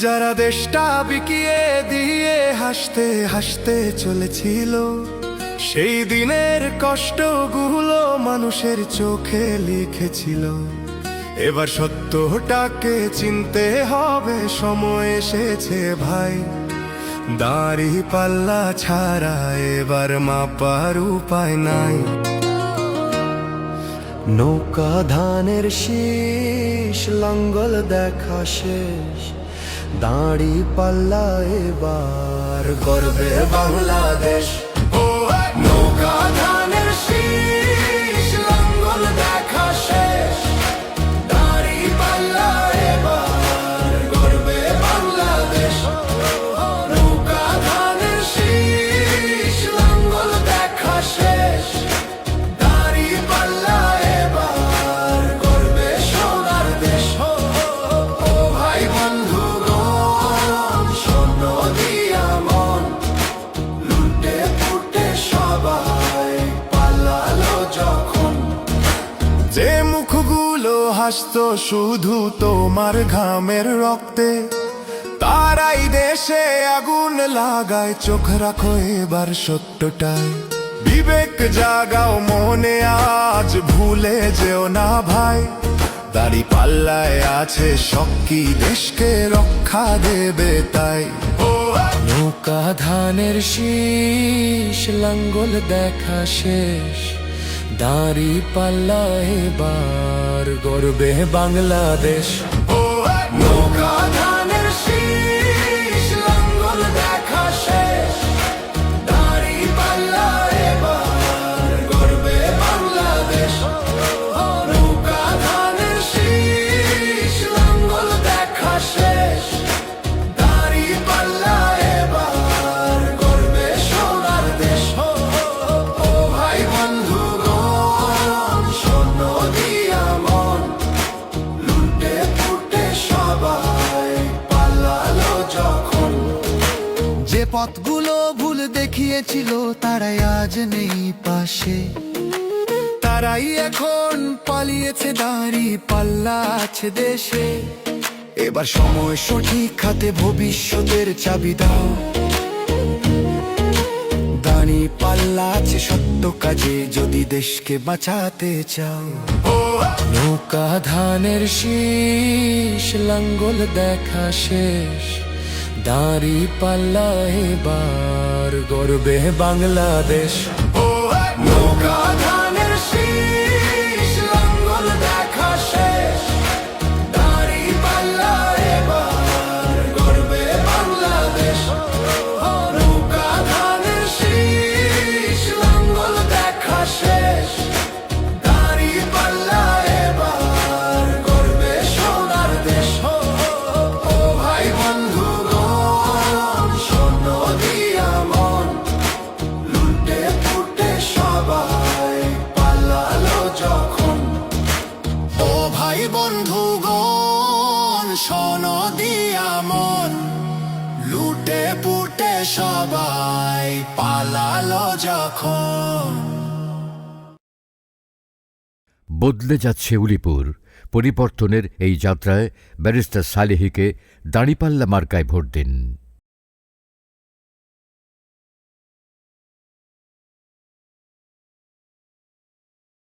যারা দেশটা বিকিয়ে দিয়ে হাসতে হাসতে চলেছিল, সেই দিনের কষ্টগুলো মানুষের চোখে লিখেছিল। এবার সত্যটাকে চিনতে হবে, সময় এসেছে ভাই। দাড়ি পাল্লা ছাড়া এবার মাপার উপায় নাই। নৌকা ধানের শীষ, লাঙ্গল দেখা শেষ, দাড়ি পাল্লা এবার গর্বে বাংলাদেশ। নৌকা ধানের শীষ, লাঙ্গল দেখা শেষ, দাড়ি পাল্লা এবার গর্বে বাংলাদেশ। নৌকা ধানের শীষ, লাঙ্গল দেখা শেষ, দাড়ি পাল্লা এবার গর্বে সোনার দেশ। ও ভাই বন্ধুগণ, শোনো দিয়া মন, লুটে পুটে সবাই পালালো যখন। যে মুখগুলো হাসতো শুধু তোমার ঘামের রক্তে, তারাই দেশে আগুন লাগায়। চোখ রাখো এবার সত্যটায়, বিবেক জাগাও মনে, আজ ভুলে যেও না ভাই। দাড়ি পাল্লায় আছে শক্তি, দেশকে রক্ষা দেবে তাই। নৌকা ধানের শীষ, লাঙ্গল দেখা শেষ, দাড়ি পাল্লা এবার গর্বে বাংলাদেশ। নৌকা ধানের শীষ, লাঙ্গল দেখা শেষ, দাড়ি পাল্লা এবার গর্বে বাংলাদেশ। নৌকা ধানের শীষ, লাঙ্গল দেখা শেষ, দাড়ি পাল্লা এবার গর্বে সোনার দেশ। ও ভাই বন্ধুগণ, শোনো দিয়া মন, লুটে পুটে সবাই পালালো যখন। যে পথগুলো ভুল দেখিয়েছিল তারাই আজ নেই পাশে, তারাই এখন পালিয়েছে, দাড়ি পাল্লা আছে দেশে। এবার সময় সঠিক হাতে, ভবিষ্যতের চাবি দাও। দাড়ি পাল্লা আছে সত্য কাজে, যদি দেশকে বাঁচাতে চাও। নৌকা ধানের শীষ, লাঙ্গল দেখা শেষ, দাড়ি পাল্লা এবার গর্বে বাংলাদেশ। নৌকা ধানের শীষ, লাঙ্গল দেখা শেষ, দাড়ি পাল্লা এবার গর্বে বাংলাদেশ। নৌকা ধানের শীষ, লাঙ্গল দেখা শেষ, দাড়ি পাল্লা এবার গর্বে সোনার দেশ। ও ভাই বন্ধুগণ, শোনো দিয়া মন, লুটে পুটে সবাই পালালো যখন। ও ভাই বন্ধুগণ, শোনো দিয়া মন, লুটে পুটে সবাই পালালো যখন। বদলে যাচ্ছে উলিপুর। পরিবর্তনের এই যাত্রায় ব্যারিস্টার সালেহীকে দাঁড়িপাল্লা মার্কায় ভোট দিন।